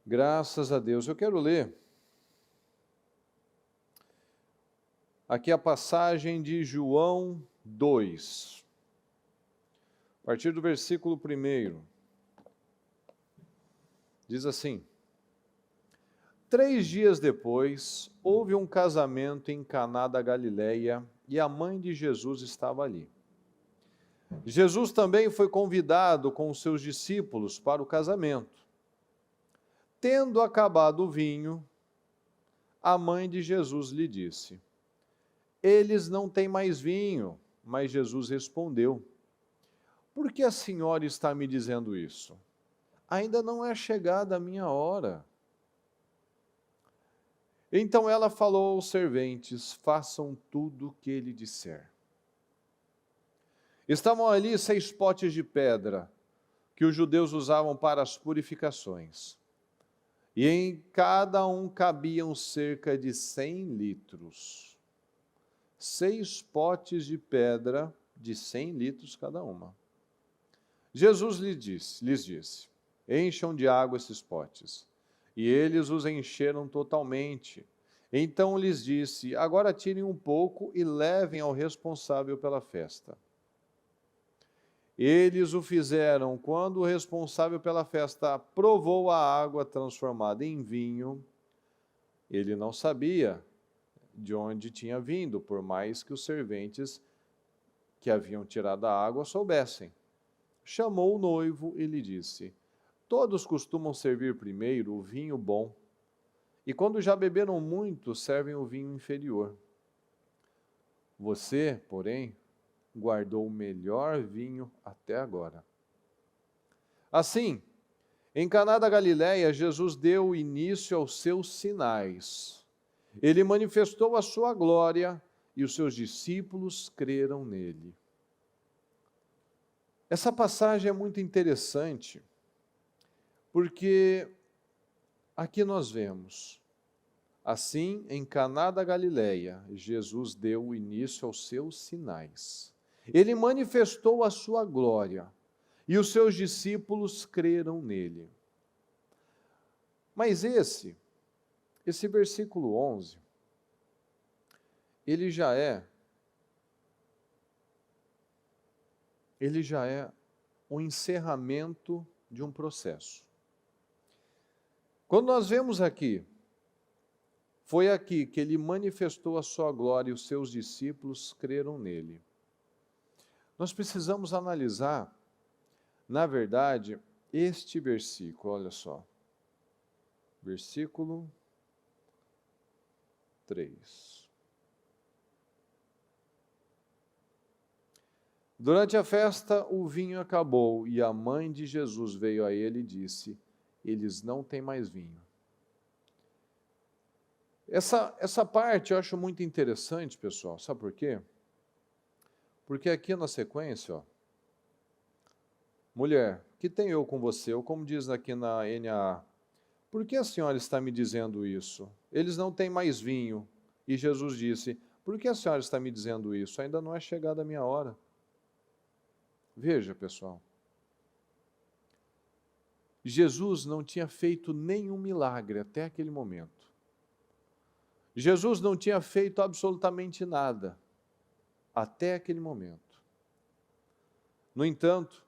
Graças a Deus. Eu quero ler aqui a passagem de João 2, a partir do versículo 1. Diz assim: 3 dias depois, houve um casamento em Caná da Galileia e a mãe de Jesus estava ali. Jesus também foi convidado com os seus discípulos para o casamento. Tendo acabado o vinho, a mãe de Jesus lhe disse: eles não têm mais vinho. Mas Jesus respondeu: por que a senhora está me dizendo isso? Ainda não é chegada a minha hora. Então ela falou aos serventes: façam tudo o que ele disser. Estavam ali 6 potes de pedra, que os judeus usavam para as purificações. E em cada um cabiam cerca de 100 litros. 6 potes de pedra de 100 litros cada uma. Jesus lhes disse: encham de água esses potes. E eles os encheram totalmente. Então lhes disse: agora tirem um pouco e levem ao responsável pela festa. Eles o fizeram. Quando o responsável pela festa provou a água transformada em vinho, ele não sabia de onde tinha vindo, por mais que os serventes que haviam tirado a água soubessem. Chamou o noivo e lhe disse: todos costumam servir primeiro o vinho bom, e quando já beberam muito, servem o vinho inferior. Você, porém, guardou o melhor vinho até agora. Assim, em Caná da Galileia, Jesus deu início aos seus sinais. Ele manifestou a sua glória e os seus discípulos creram nele. Essa passagem é muito interessante, porque aqui nós vemos: assim, em Caná da Galileia, Jesus deu início aos seus sinais. Ele manifestou a sua glória e os seus discípulos creram nele. Mas esse versículo 11, ele já é o encerramento de um processo. Quando nós vemos aqui, foi aqui que ele manifestou a sua glória e os seus discípulos creram nele. Nós precisamos analisar, na verdade, este versículo, olha só. Versículo 3. Durante a festa, o vinho acabou e a mãe de Jesus veio a ele e disse: eles não têm mais vinho. Essa parte eu acho muito interessante, pessoal. Sabe por quê? Porque aqui na sequência, ó, mulher, que tem eu com você? Ou como diz aqui na NAA, por que a senhora está me dizendo isso? Eles não têm mais vinho. E Jesus disse: por que a senhora está me dizendo isso? Ainda não é chegada a minha hora. Veja, pessoal. Jesus não tinha feito nenhum milagre até aquele momento. Jesus não tinha feito absolutamente nada até aquele momento. No entanto,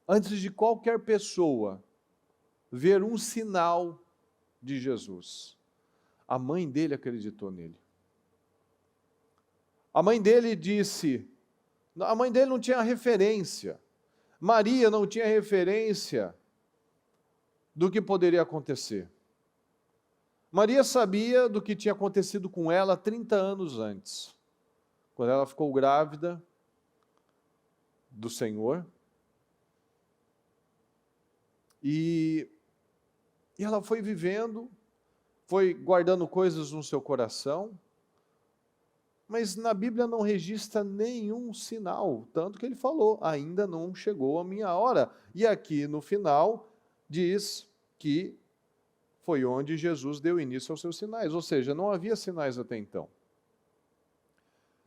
antes de qualquer pessoa ver um sinal de Jesus, a mãe dele acreditou nele. A mãe dele disse, a mãe dele não tinha referência, Maria não tinha referência do que poderia acontecer. Maria sabia do que tinha acontecido com ela 30 anos antes, quando ela ficou grávida do Senhor. E ela foi vivendo, foi guardando coisas no seu coração, mas na Bíblia não registra nenhum sinal, tanto que ele falou: ainda não chegou a minha hora. E aqui no final diz que foi onde Jesus deu início aos seus sinais, ou seja, não havia sinais até então.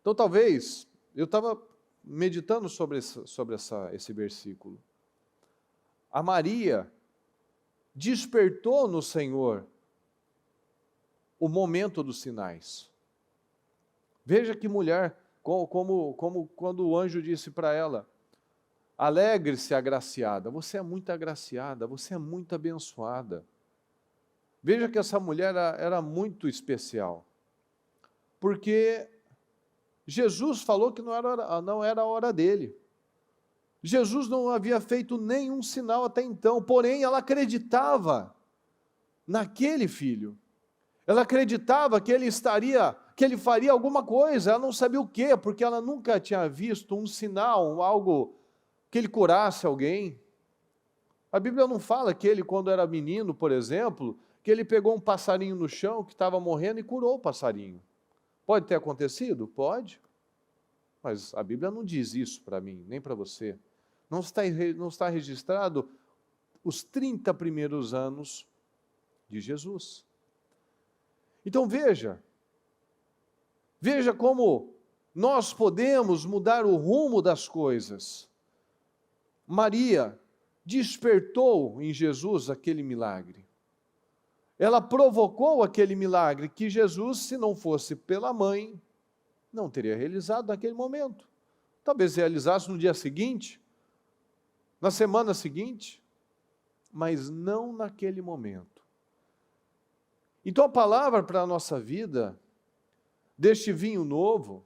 Então talvez, eu estava meditando sobre esse versículo. A Maria, despertou no Senhor o momento dos sinais. Veja que mulher, como quando o anjo disse para ela: alegre-se, agraciada, você é muito agraciada, você é muito abençoada. Veja que essa mulher era muito especial, porque Jesus falou que não era a hora dele. Jesus não havia feito nenhum sinal até então, porém ela acreditava naquele filho. Ela acreditava que ele faria alguma coisa, ela não sabia o quê, porque ela nunca tinha visto um sinal, algo que ele curasse alguém. A Bíblia não fala que ele, quando era menino, por exemplo, que ele pegou um passarinho no chão que estava morrendo e curou o passarinho. Pode ter acontecido? Pode. Mas a Bíblia não diz isso para mim, nem para você. Não está registrado os 30 primeiros anos de Jesus. Então veja como nós podemos mudar o rumo das coisas. Maria despertou em Jesus aquele milagre. Ela provocou aquele milagre que Jesus, se não fosse pela mãe, não teria realizado naquele momento. Talvez realizasse no dia seguinte, na semana seguinte, mas não naquele momento. Então a palavra para a nossa vida, deste vinho novo,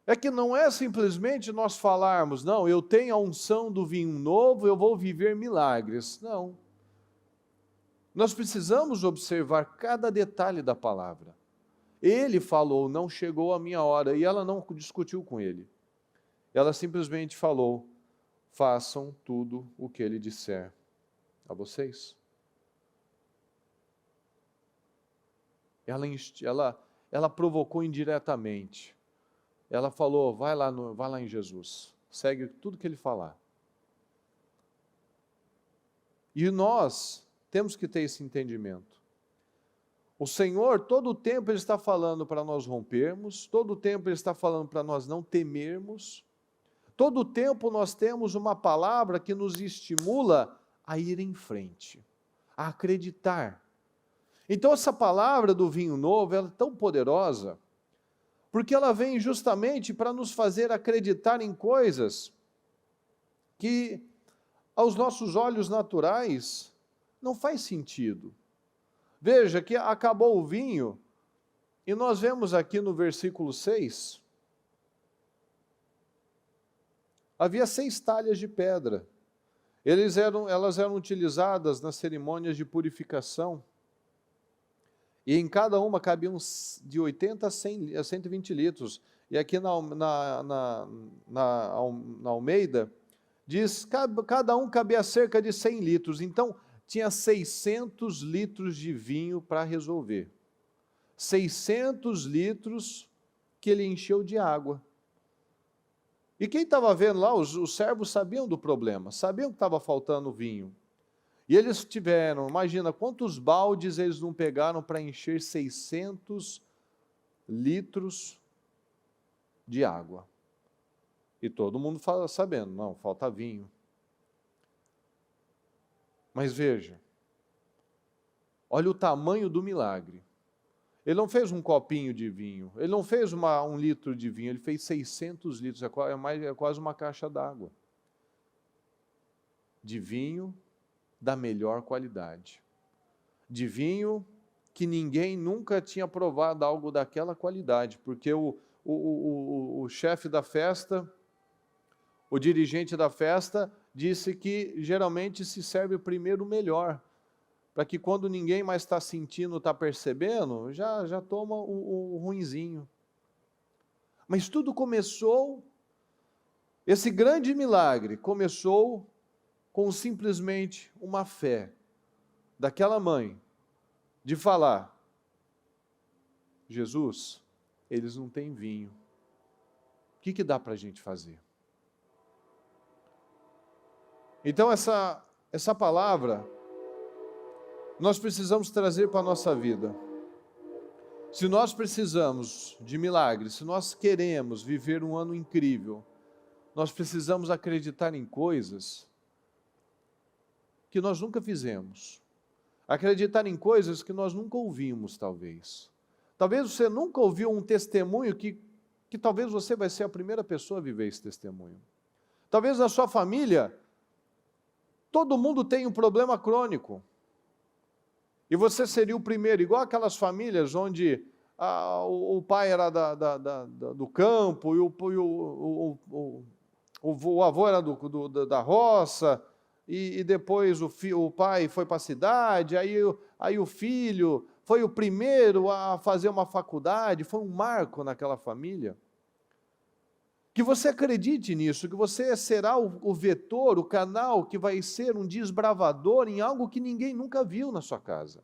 é que não é simplesmente nós falarmos, não, eu tenho a unção do vinho novo, eu vou viver milagres. Não. Nós precisamos observar cada detalhe da palavra. Ele falou, não chegou a minha hora, e ela não discutiu com ele. Ela simplesmente falou, façam tudo o que ele disser a vocês. Ela provocou indiretamente. Ela falou, vai lá em Jesus, segue tudo que ele falar. E nós temos que ter esse entendimento. O Senhor, todo o tempo Ele está falando para nós rompermos, todo o tempo Ele está falando para nós não temermos, todo o tempo nós temos uma palavra que nos estimula a ir em frente, a acreditar. Então essa palavra do vinho novo, ela é tão poderosa, porque ela vem justamente para nos fazer acreditar em coisas que aos nossos olhos naturais não faz sentido. Veja que acabou o vinho, e nós vemos aqui no versículo 6, havia 6 talhas de pedra. Elas eram utilizadas nas cerimônias de purificação, e em cada uma cabiam de 80 a 120 litros. E aqui na Almeida, diz que cada um cabia cerca de 100 litros. Então, tinha 600 litros de vinho para resolver. 600 litros que ele encheu de água. E quem estava vendo lá, os servos sabiam do problema, sabiam que estava faltando vinho. E eles tiveram, imagina, quantos baldes eles não pegaram para encher 600 litros de água. E todo mundo sabendo, não, falta vinho. Mas veja, olha o tamanho do milagre. Ele não fez um copinho de vinho, ele não fez 1 litro de vinho, ele fez 600 litros, é quase uma caixa d'água. De vinho da melhor qualidade. De vinho que ninguém nunca tinha provado algo daquela qualidade, porque o chefe da festa, o dirigente da festa, disse que geralmente se serve primeiro o melhor, para que quando ninguém mais está sentindo, está percebendo, já toma o ruinzinho. Mas tudo começou, esse grande milagre começou com simplesmente uma fé daquela mãe, de falar, Jesus, eles não têm vinho, o que dá para a gente fazer? Então essa palavra, nós precisamos trazer para a nossa vida. Se nós precisamos de milagres, se nós queremos viver um ano incrível, nós precisamos acreditar em coisas que nós nunca fizemos. Acreditar em coisas que nós nunca ouvimos, talvez. Talvez você nunca ouviu um testemunho que talvez você vai ser a primeira pessoa a viver esse testemunho. Talvez na sua família, todo mundo tem um problema crônico. E você seria o primeiro, igual aquelas famílias onde o pai era do campo, e o avô era da roça, e depois o pai foi para a cidade, aí o filho foi o primeiro a fazer uma faculdade, foi um marco naquela família. Que você acredite nisso, que você será o vetor, o canal que vai ser um desbravador em algo que ninguém nunca viu na sua casa.